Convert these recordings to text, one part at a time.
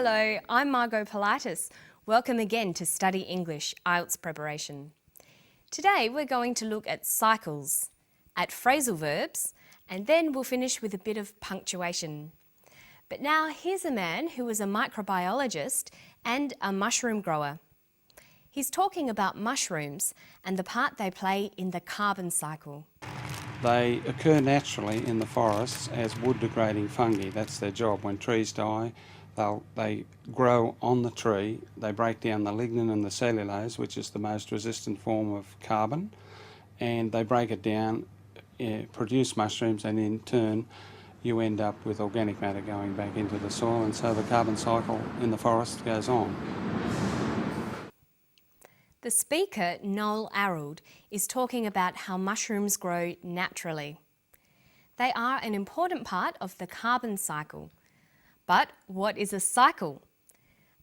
Hello, I'm Margot Politis. Welcome again to Study English IELTS Preparation. Today we're going to look at cycles, at phrasal verbs, and then we'll finish with a bit of punctuation. But now here's a man who was a microbiologist and a mushroom grower. He's talking about mushrooms and the part they play in the carbon cycle. They occur naturally in the forests as wood-degrading fungi. That's their job. When trees die, they grow on the tree. They break down the lignin and the cellulose, which is the most resistant form of carbon, and they break it down, produce mushrooms, and in turn you end up with organic matter going back into the soil, and so the carbon cycle in the forest goes on. The speaker, Noel Arrold, is talking about how mushrooms grow naturally. They are an important part of the carbon cycle. But what is a cycle?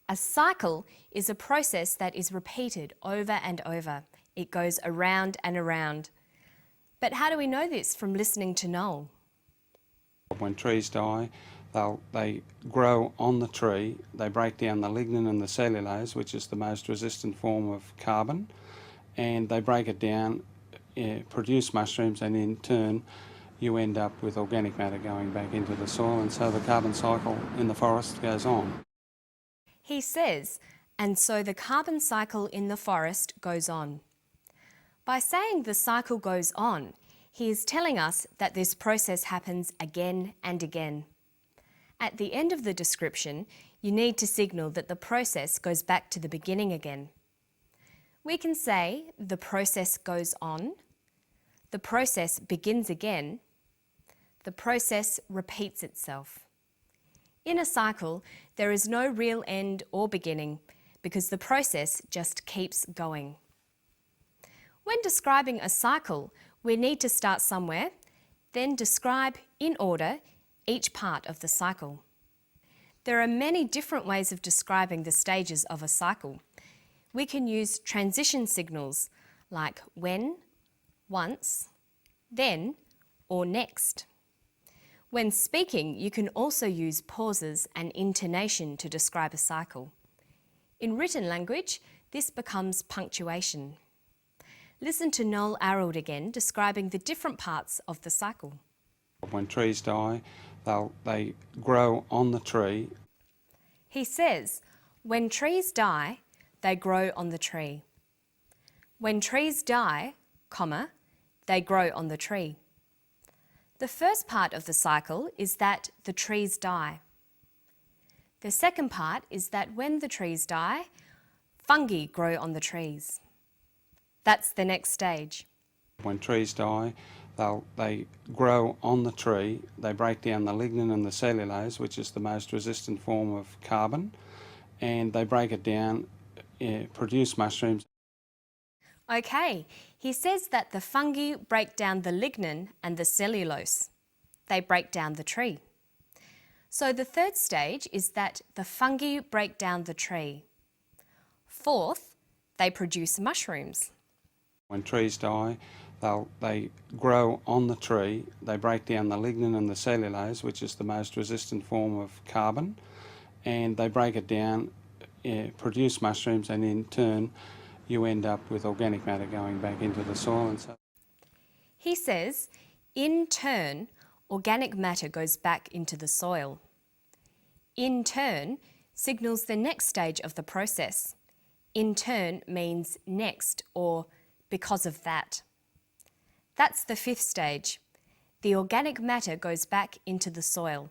A cycle is a process that is repeated over and over. It goes around and around. But how do we know this from listening to Noel? When trees die, they grow on the tree. They break down the lignin and the cellulose, which is the most resistant form of carbon, and they break it down, produce mushrooms, and in turn you end up with organic matter going back into the soil, and so the carbon cycle in the forest goes on. He says, and so the carbon cycle in the forest goes on. By saying the cycle goes on, he is telling us that this process happens again and again. At the end of the description, you need to signal that the process goes back to the beginning again. We can say the process goes on, the process begins again, the process repeats itself. In a cycle, there is no real end or beginning because the process just keeps going. When describing a cycle, we need to start somewhere, then describe in order each part of the cycle. There are many different ways of describing the stages of a cycle. We can use transition signals like when, once, then, or next. When speaking, you can also use pauses and intonation to describe a cycle. In written language, this becomes punctuation. Listen to Noel Arrold again describing the different parts of the cycle. When trees die, they grow on the tree. He says, when trees die, they grow on the tree. When trees die, comma, they grow on the tree. The first part of the cycle is that the trees die. The second part is that when the trees die, fungi grow on the trees. That's the next stage. When trees die, they grow on the tree. They break down the lignin and the cellulose, which is the most resistant form of carbon, and they break it down, produce mushrooms. Okay, he says that the fungi break down the lignin and the cellulose. They break down the tree. So the third stage is that the fungi break down the tree. Fourth, they produce mushrooms. When trees die, they grow on the tree. They break down the lignin and the cellulose, which is the most resistant form of carbon, and they break it down, produce mushrooms, and in turn you end up with organic matter going back into the soil. And so he says, in turn, organic matter goes back into the soil. In turn signals the next stage of the process. In turn means next or because of that. That's the fifth stage. The organic matter goes back into the soil.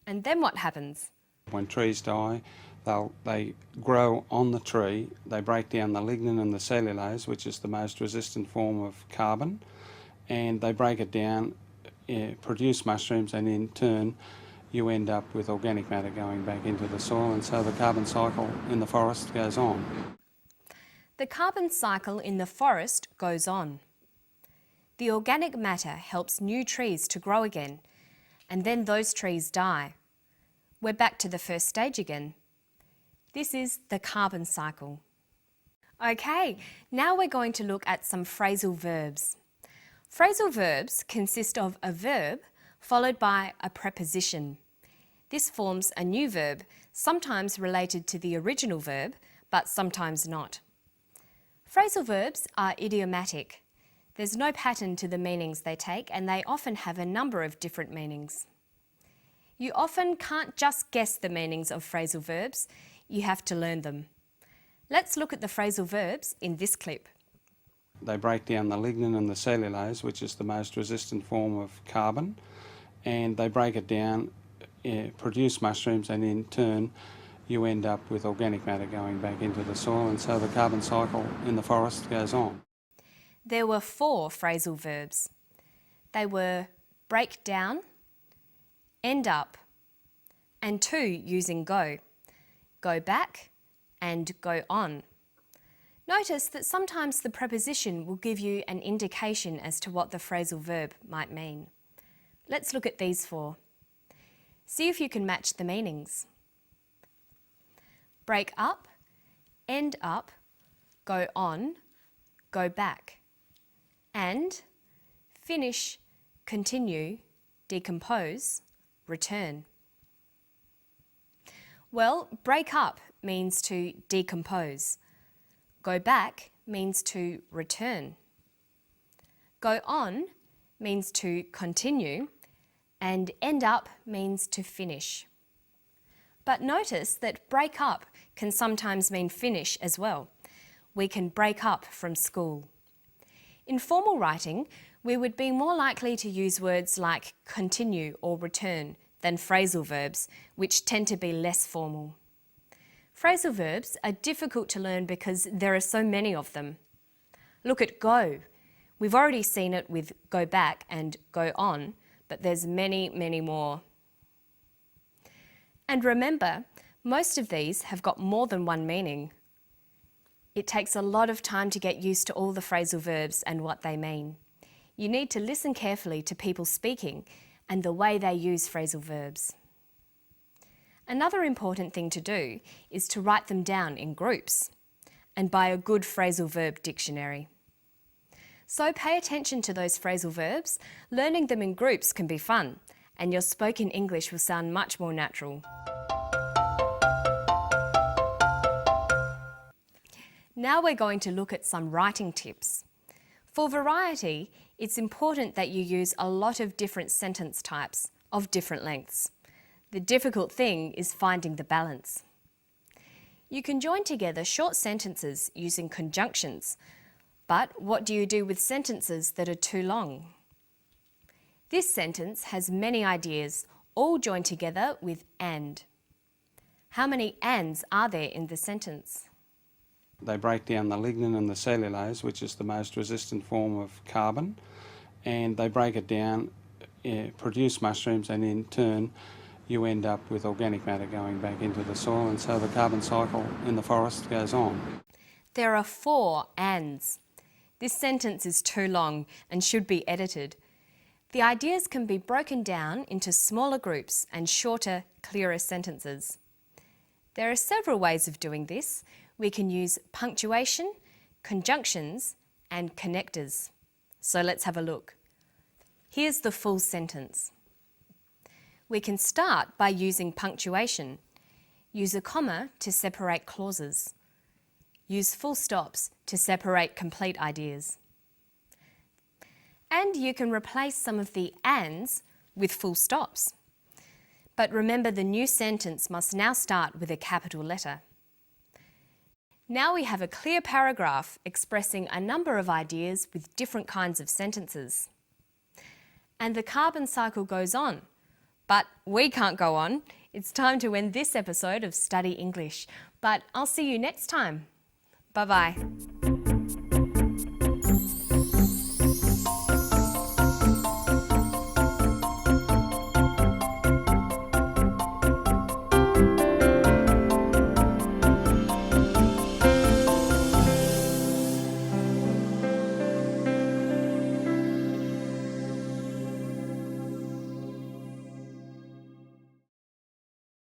And then what happens? When trees die, they grow on the tree. They break down the lignin and the cellulose, which is the most resistant form of carbon, and they break it down, produce mushrooms, and in turn you end up with organic matter going back into the soil, and so the carbon cycle in the forest goes on. The carbon cycle in the forest goes on. The organic matter helps new trees to grow again, and then those trees die. We're back to the first stage again. This is the carbon cycle. Okay, now we're going to look at some phrasal verbs. Phrasal verbs consist of a verb followed by a preposition. This forms a new verb sometimes related to the original verb, but sometimes not. Phrasal verbs are idiomatic. There's no pattern to the meanings they take, and they often have a number of different meanings. You often can't just guess the meanings of phrasal verbs, you have to learn them. Let's look at the phrasal verbs in this clip. They break down the lignin and the cellulose, which is the most resistant form of carbon, and they break it down, produce mushrooms, and in turn you end up with organic matter going back into the soil, and so the carbon cycle in the forest goes on. There were 4 phrasal verbs. They were break down, end up, and 2 using go back, and go on. Notice that sometimes the preposition will give you an indication as to what the phrasal verb might mean. Let's look at these 4. See if you can match the meanings. Break up, end up, go on, go back, and finish, continue, decompose, return. Well, break up means to decompose. Go back means to return. Go on means to continue, and end up means to finish. But notice that break up can sometimes mean finish as well. We can break up from school. In formal writing, we would be more likely to use words like continue or return than phrasal verbs, which tend to be less formal. Phrasal verbs are difficult to learn because there are so many of them. Look at go. We've already seen it with go back and go on, but there's many, many more. And remember, most of these have got more than one meaning. It takes a lot of time to get used to all the phrasal verbs and what they mean. You need to listen carefully to people speaking and the way they use phrasal verbs. Another important thing to do is to write them down in groups and buy a good phrasal verb dictionary. So pay attention to those phrasal verbs. Learning them in groups can be fun, and your spoken English will sound much more natural. Now we're going to look at some writing tips. For variety, it's important that you use a lot of different sentence types of different lengths. The difficult thing is finding the balance. You can join together short sentences using conjunctions, but what do you do with sentences that are too long? This sentence has many ideas, all joined together with and. How many ands are there in the sentence? They break down the lignin and the cellulose, which is the most resistant form of carbon, and they break it down, produce mushrooms, and in turn you end up with organic matter going back into the soil, and so the carbon cycle in the forest goes on. There are 4 ands. This sentence is too long and should be edited. The ideas can be broken down into smaller groups and shorter, clearer sentences. There are several ways of doing this. We can use punctuation, conjunctions, and connectors. So let's have a look. Here's the full sentence. We can start by using punctuation. Use a comma to separate clauses. Use full stops to separate complete ideas. And you can replace some of the ands with full stops. But remember, the new sentence must now start with a capital letter. Now we have a clear paragraph expressing a number of ideas with different kinds of sentences. And the carbon cycle goes on. But we can't go on. It's time to end this episode of Study English. But I'll see you next time. Bye-bye.